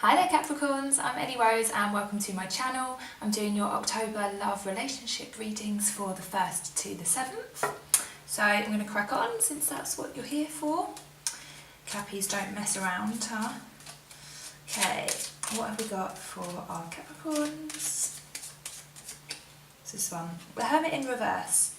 Hi there Capricorns, I'm Ellie Rose and welcome to my channel. I'm doing your October love relationship readings for the 1st to the 7th. So I'm going to crack on since that's what you're here for. Cappies don't mess around, huh? Okay, what have we got for our Capricorns? It's this one, the Hermit in reverse.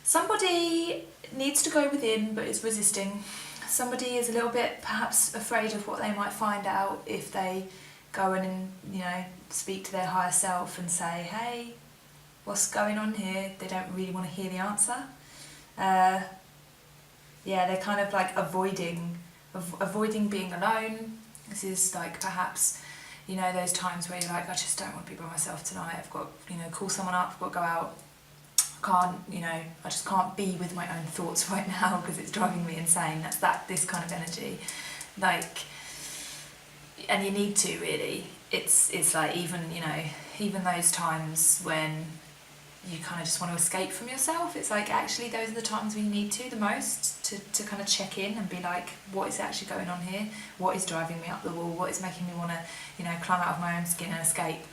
Somebody needs to go within but is resisting. Somebody is a little bit perhaps afraid of what they might find out if they go in and, speak to their higher self and say, hey, what's going on here? They don't really want to hear the answer. Yeah, they're kind of like avoiding being alone. This is like perhaps, those times where you're like, I just don't want to be by myself tonight. I've got, call someone up, I've got to go out. I just can't be with my own thoughts right now because it's driving me insane. That's this kind of energy, and you need to really. It's like even those times when you kind of just want to escape from yourself. It's like actually those are the times when you need to the most to kind of check in and be like, what is actually going on here? What is driving me up the wall? What is making me want to climb out of my own skin and escape?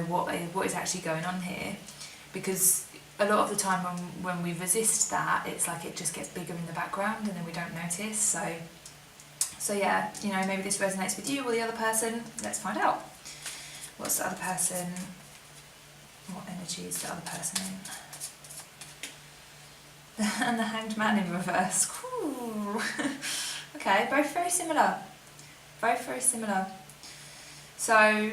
What is actually going on here? Because a lot of the time when we resist that, it's like it just gets bigger in the background and then we don't notice. So yeah, maybe this resonates with you or the other person. Let's find out. What's the other person? What energy is the other person in? And the Hanged Man in reverse. Ooh. Okay, both very similar. Both very similar. So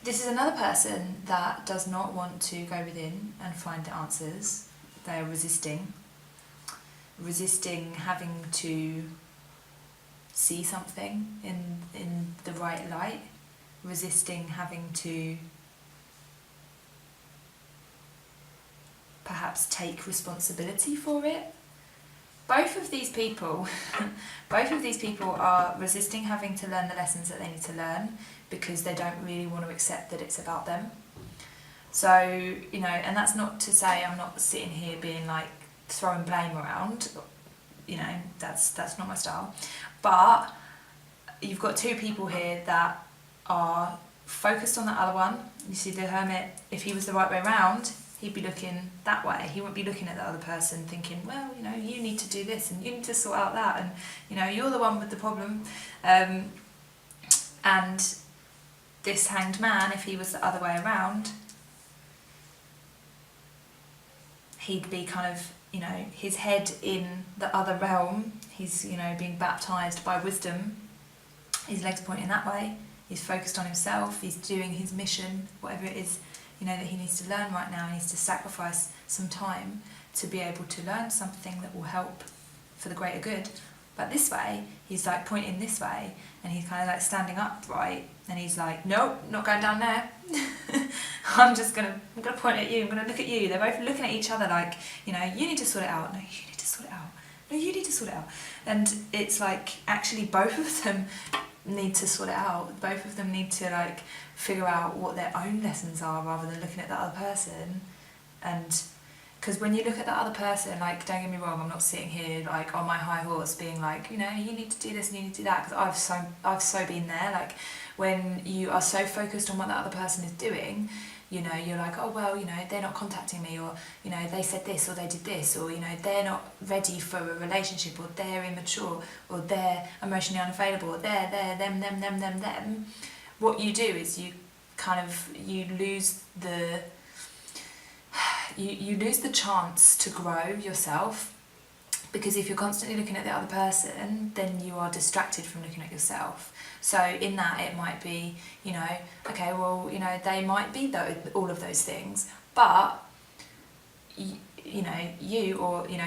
this is another person that does not want to go within and find the answers. They are resisting having to see something in the right light, resisting having to perhaps take responsibility for it. Both of these people are resisting having to learn the lessons that they need to learn because they don't really want to accept that it's about them. So, and that's not to say I'm not sitting here being like throwing blame around, that's not my style. But you've got two people here that are focused on the other one. You see the Hermit, if he was the right way around, he'd be looking that way. He wouldn't be looking at the other person thinking, well, you need to do this and you need to sort out that and, you're the one with the problem. And this Hanged Man, if he was the other way around, he'd be kind of, his head in the other realm. He's, being baptised by wisdom. His legs pointing that way. He's focused on himself. He's doing his mission, whatever it is, that he needs to learn right now. He needs to sacrifice some time to be able to learn something that will help for the greater good. But this way, he's like pointing this way, and he's kind of like standing upright, and he's like, nope, not going down there. I'm gonna point at you. I'm gonna look at you. They're both looking at each other like, you need to sort it out. No, you need to sort it out. No, you need to sort it out. And it's like actually both of them need to sort it out. Both of them need to figure out what their own lessons are rather than looking at the other person. And because when you look at the other person, don't get me wrong, I'm not sitting here on my high horse being like, you need to do this and you need to do that, because I've so been there. When you are so focused on what the other person is doing, you're like, oh well, they're not contacting me, or they said this or they did this, or they're not ready for a relationship, or they're immature, or they're emotionally unavailable, or they're them. What you do is you lose the chance to grow yourself, because if you're constantly looking at the other person, then you are distracted from looking at yourself. So in that, it might be, okay, well, they might be all of those things, but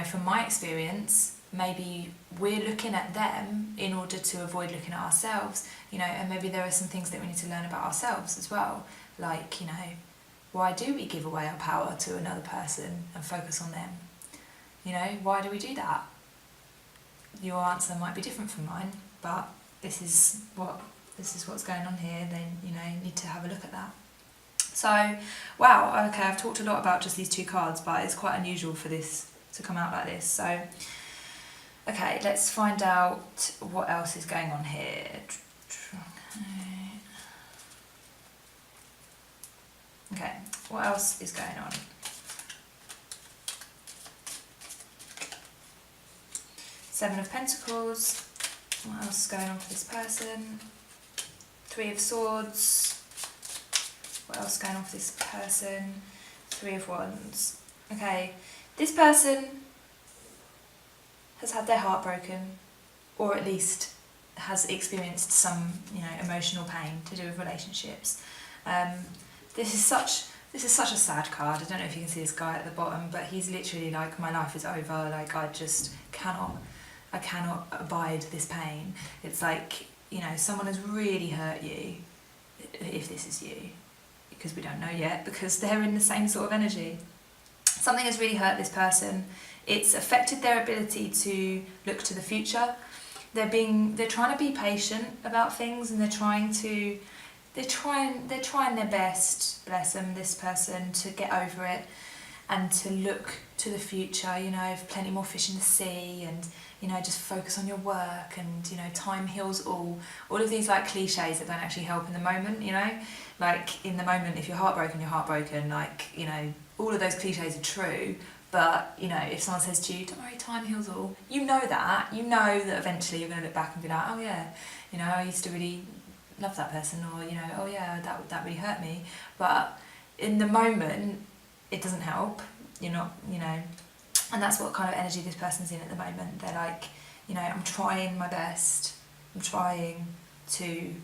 from my experience, maybe we're looking at them in order to avoid looking at ourselves, and maybe there are some things that we need to learn about ourselves as well. Why do we give away our power to another person and focus on them? Why do we do that? Your answer might be different from mine, but this is what's going on here. Then you need to have a look at that. So, wow, okay, I've talked a lot about just these two cards, but it's quite unusual for this to come out like this. So, okay, let's find out what else is going on here. What else is going on? Seven of Pentacles. What else is going on for this person? Three of Swords. What else is going on for this person? Three of Wands. Okay, this person has had their heart broken, or at least has experienced some, emotional pain to do with relationships. This is such a sad card. I don't know if you can see this guy at the bottom, but he's literally like, my life is over. Like, I just cannot abide this pain. It's like, someone has really hurt you, if this is you, because we don't know yet, because they're in the same sort of energy. Something has really hurt this person. It's affected their ability to look to the future. They're trying to be patient about things, and they're trying their best, bless them, this person, to get over it and to look to the future, plenty more fish in the sea, and just focus on your work, and time heals all of these like cliches that don't actually help in the moment. Like, in the moment, if you're heartbroken, like, all of those cliches are true, but if someone says to you, don't worry, time heals all, that eventually you're going to look back and be like, oh yeah, I used to really love that person, or oh yeah, that really hurt me. But in the moment, it doesn't help. You're not, and that's what kind of energy this person's in at the moment. They're like, I'm trying my best. I'm trying to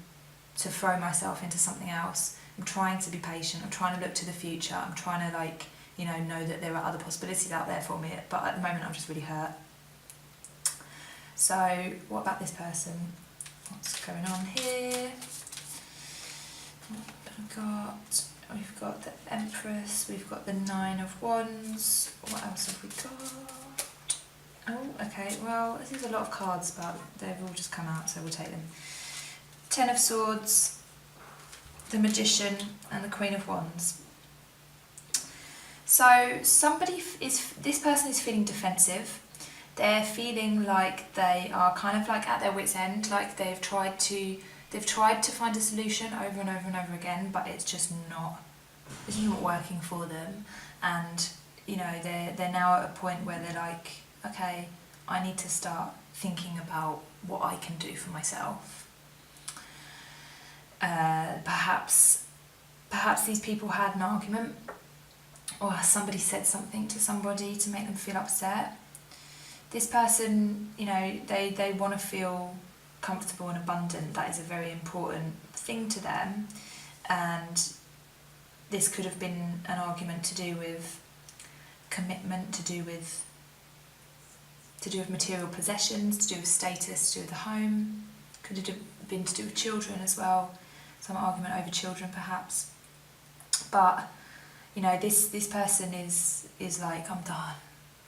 throw myself into something else. I'm trying to be patient. I'm trying to look to the future. I'm trying to know that there are other possibilities out there for me. But at the moment, I'm just really hurt. So what about this person? What's going on here? We've got the Empress, we've got the Nine of Wands. What else have we got? Oh, okay, well, there's a lot of cards, but they've all just come out, so we'll take them. Ten of Swords, the Magician, and the Queen of Wands. So this person is feeling defensive. They're feeling like they are kind of like at their wit's end, like they've tried to find a solution over and over and over again, but it's just not working for them. And they're now at a point where they're like, okay, I need to start thinking about what I can do for myself. Perhaps these people had an argument, or somebody said something to somebody to make them feel upset. This person, they want to feel comfortable and abundant. That is a very important thing to them. And this could have been an argument to do with commitment, to do with material possessions, to do with status, to do with the home. Could have been to do with children as well. Some argument over children, perhaps. But this person is like, I'm done.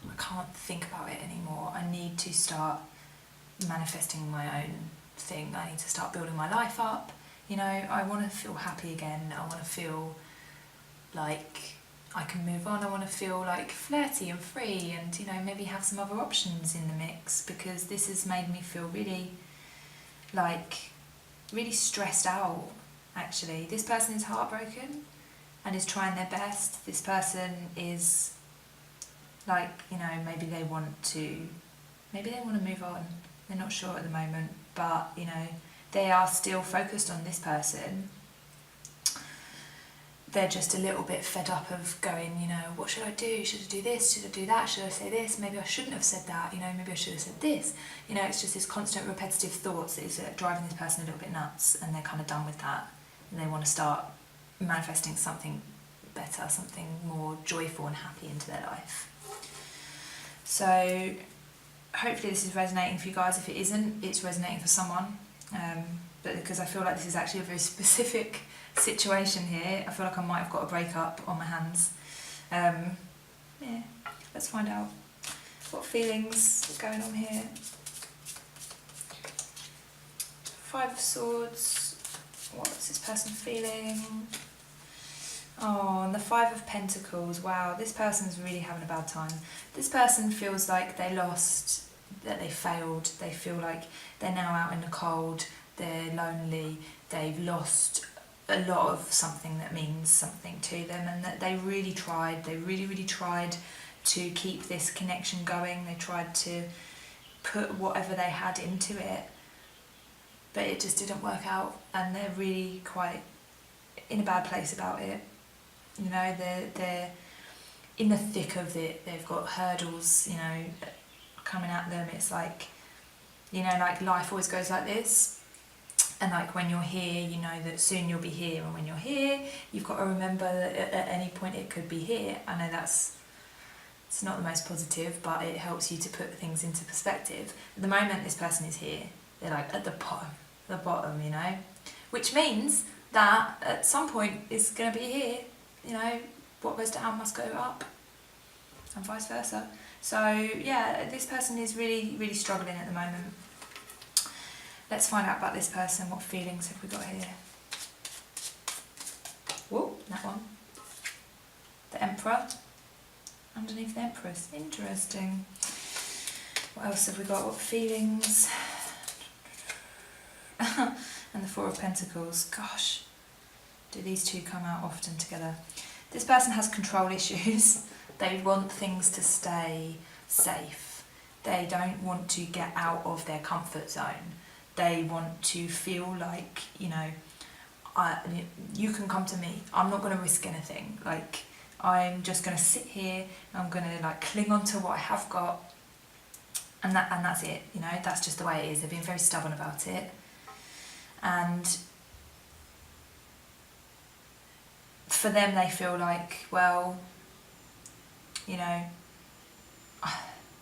I can't think about it anymore. I need to start manifesting my own thing. I need to start building my life up. I want to feel happy again. I want to feel like I can move on. I want to feel like flirty and free, and maybe have some other options in the mix, because this has made me feel really stressed out. Actually, this person is heartbroken and is trying their best. This person is like, maybe they want to move on. They're not sure at the moment, but they are still focused on this person. They're just a little bit fed up of going, what should I do? Should I do this? Should I do that? Should I say this? Maybe I shouldn't have said that. Maybe I should have said this. It's just this constant repetitive thoughts that is driving this person a little bit nuts, and they're kind of done with that. And they want to start manifesting something better, something more joyful and happy into their life. So hopefully this is resonating for you guys. If it isn't, it's resonating for someone. But because I feel like this is actually a very specific situation here, I feel like I might have got a breakup on my hands. Let's find out what feelings are going on here. Five of Swords. What's this person feeling? Oh, and the Five of Pentacles. Wow, this person's really having a bad time. This person feels like they lost, that they failed. They feel like they're now out in the cold, they're lonely, they've lost a lot of something that means something to them, and that they really tried, really tried to keep this connection going. They tried to put whatever they had into it, but it just didn't work out, and they're really quite in a bad place about it. You know, they're in the thick of it. They've got hurdles, you know, coming at them. It's like, you know, like life always goes like this. And like when you're here, you know that soon you'll be here. And when you're here, you've got to remember that at any point it could be here. I know it's not the most positive, but it helps you to put things into perspective. At the moment this person is here, they're like at the bottom, you know, which means that at some point it's going to be here, you know, what goes down must go up, and vice versa. So yeah, this person is really struggling at the moment. Let's find out about this person. What feelings have we got here? Whoa, that one. The Emperor. Underneath the Empress. Interesting. What else have we got? What feelings? And the Four of Pentacles. Gosh, do these two come out often together? This person has control issues. They want things to stay safe. They don't want to get out of their comfort zone. They want to feel like, you know, you can come to me. I'm not going to risk anything. Like, I'm just going to sit here. I'm going to like cling on to what I have got, and that's it. You know, that's just the way it is. They're being very stubborn about it, and for them, they feel like, well, you know,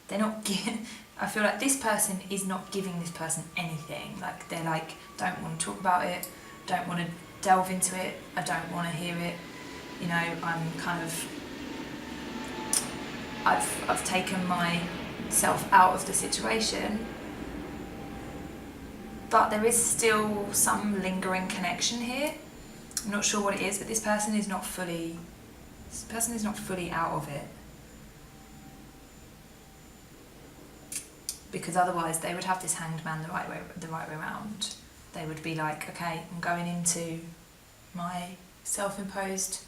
they're not. I feel like this person is not giving this person anything. Like, they're like, don't want to talk about it, don't want to delve into it, I don't want to hear it. You know, I'm kind of, I've taken myself out of the situation, but there is still some lingering connection here. I'm not sure what it is, but this person is not fully out of it. Because otherwise they would have this Hanged Man the right way around. They would be like, okay, I'm going into my self-imposed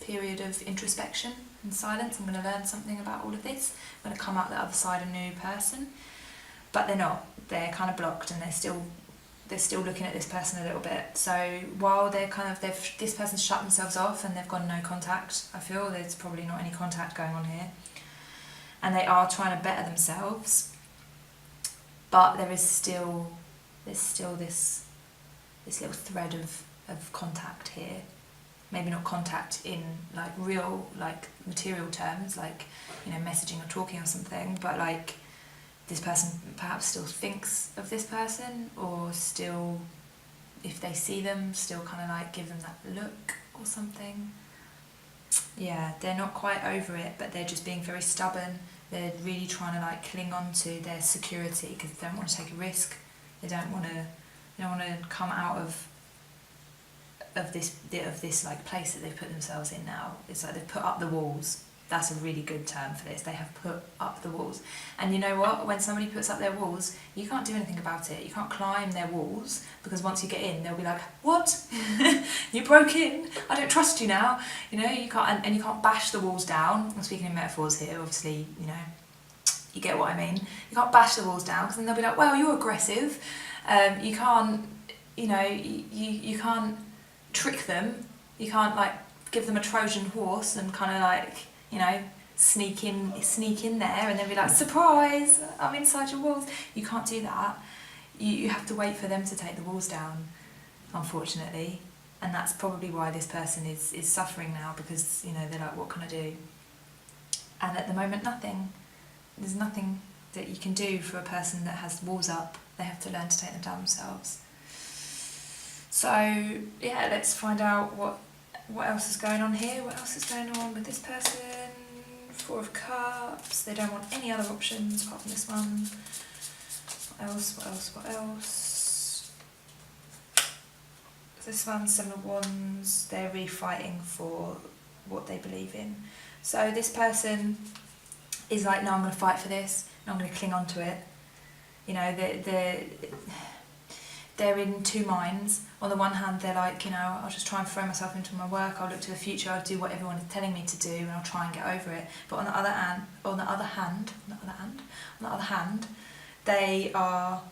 period of introspection and silence. I'm going to learn something about all of this. I'm going to come out the other side a new person. But they're not. They're kind of blocked, and they're still looking at this person a little bit. So while this person's shut themselves off and they've got no contact, I feel there's probably not any contact going on here. And they are trying to better themselves. But there is still this little thread of contact here. Maybe not contact in like real, like material terms, like, you know, messaging or talking or something, but like this person perhaps still thinks of this person, or still, if they see them, still kind of like give them that look or something. Yeah, they're not quite over it, but they're just being very stubborn. They're really trying to like cling on to their security because they don't want to take a risk. They don't want to come out of this like place that they've put themselves in now. It's like they've put up the walls. That's a really good term for this. They have put up the walls. And you know what? When somebody puts up their walls, you can't do anything about it. You can't climb their walls, because once you get in, they'll be like, what? You broke in? I don't trust you now. You know, you can't, and you can't bash the walls down. I'm speaking in metaphors here, obviously, you know, you get what I mean. You can't bash the walls down, because then they'll be like, well, you're aggressive. You can't, you know, you can't trick them. You can't like give them a Trojan horse and kind of like, you know, sneak in there and then be like, surprise, I'm inside your walls. You can't do that. You have to wait for them to take the walls down, unfortunately. And that's probably why this person is suffering now, because, you know, they're like, what can I do? And at the moment, nothing. There's nothing that you can do for a person that has walls up. They have to learn to take them down themselves. So, yeah, let's find out what else is going on here. What else is going on with this person? Four of Cups. They don't want any other options apart from this one. What else? This one, Seven of Wands. They're really fighting for what they believe in. So this person is like, no, I'm going to fight for this. No, I'm going to cling on to it. You know, they're in two minds. On the one hand, they're like, you know, I'll just try and throw myself into my work, I'll look to the future, I'll do what everyone is telling me to do, and I'll try and get over it. But on the other hand, they are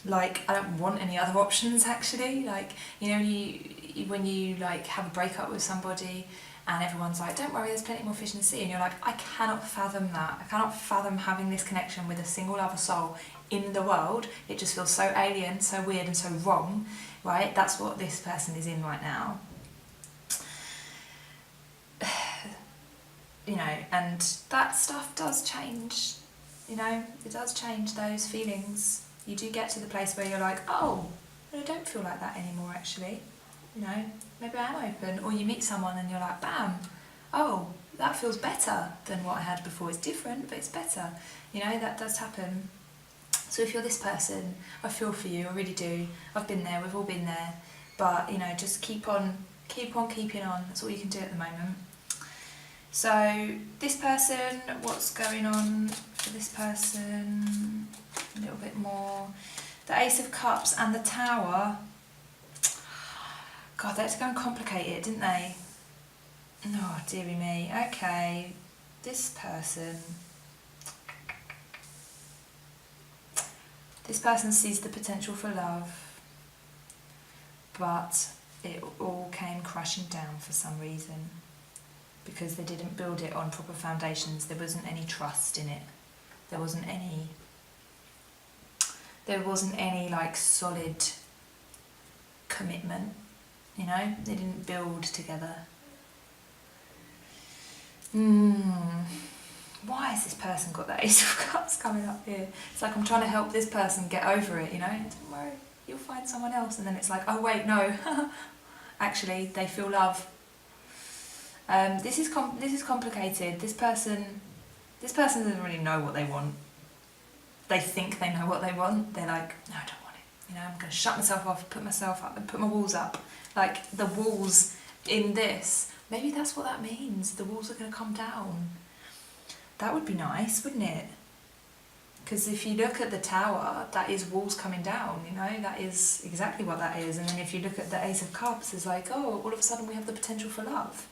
like, I don't want any other options actually. Like, you know, when you like have a breakup with somebody and everyone's like, don't worry, there's plenty more fish in the sea, and you're like, I cannot fathom that. I cannot fathom having this connection with a single other soul in the world. It just feels so alien, so weird and so wrong, right? That's what this person is in right now. You know, and that stuff does change, you know, it does change those feelings. You do get to the place where you're like, oh, I don't feel like that anymore actually, you know, maybe I am open. Or you meet someone and you're like, bam, oh, that feels better than what I had before. It's different, but it's better. You know, that does happen. So if you're this person, I feel for you, I really do. I've been there, we've all been there. But, you know, just keep on keeping on. That's all you can do at the moment. So this person, what's going on for this person? A little bit more. The Ace of Cups and the Tower. God, they had to go and complicate it, didn't they? Oh, dearie me. Okay, this person sees the potential for love, but it all came crashing down for some reason because they didn't build it on proper foundations. There wasn't any trust in it. There wasn't any like solid commitment, you know? They didn't build together. Why has this person got that Ace of Cups coming up here? It's like I'm trying to help this person get over it, you know? Don't worry, you'll find someone else. And then it's like, oh wait, no. Actually, they feel love. This is complicated. This person doesn't really know what they want. They think they know what they want. They're like, no, I don't want it. You know, I'm going to shut myself off, put myself up, and put my walls up. Like the walls in this. Maybe that's what that means. The walls are going to come down. That would be nice, wouldn't it? Because if you look at the Tower, that is walls coming down, you know? That is exactly what that is. And then if you look at the Ace of Cups, it's like, oh, all of a sudden we have the potential for love.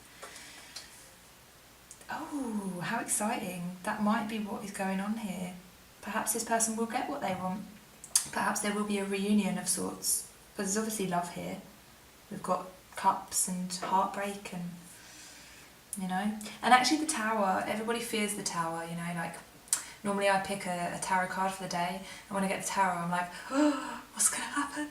Oh, how exciting. That might be what is going on here. Perhaps this person will get what they want. Perhaps there will be a reunion of sorts. Because there's obviously love here. We've got cups and heartbreak and, you know. And actually the Tower, everybody fears the Tower, you know, like normally I pick a tarot card for the day, and when I get the Tower I'm like, oh, what's going to happen?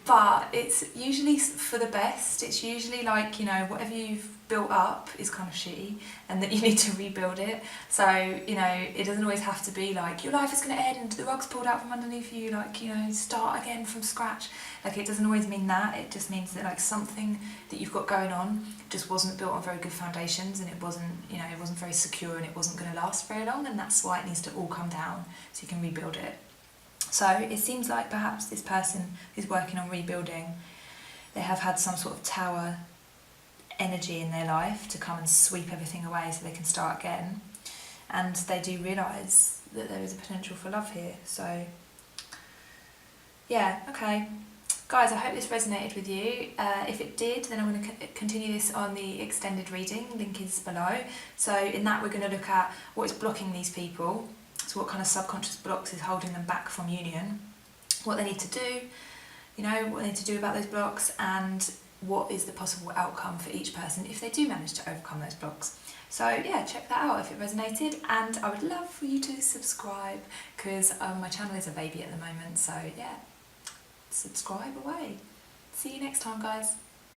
But it's usually for the best. It's usually like, you know, whatever you've built up is kind of shitty and that you need to rebuild it. So, you know, it doesn't always have to be like your life is going to end, the rug's pulled out from underneath you, like, you know, start again from scratch. Like, it doesn't always mean that. It just means that like something that you've got going on just wasn't built on very good foundations, and it wasn't, you know, it wasn't very secure, and it wasn't going to last very long, and that's why it needs to all come down so you can rebuild it. So it seems like perhaps this person who's working on rebuilding, they have had some sort of Tower energy in their life to come and sweep everything away so they can start again. And they do realise that there is a potential for love here. So, yeah, okay. Guys, I hope this resonated with you. If it did, then I'm going to continue this on the extended reading. Link is below. So in that we're going to look at what is blocking these people. So what kind of subconscious blocks is holding them back from union, what they need to do, you know, what they need to do about those blocks, and what is the possible outcome for each person if they do manage to overcome those blocks. So yeah, check that out if it resonated, and I would love for you to subscribe because my channel is a baby at the moment, so yeah, subscribe away. See you next time, guys.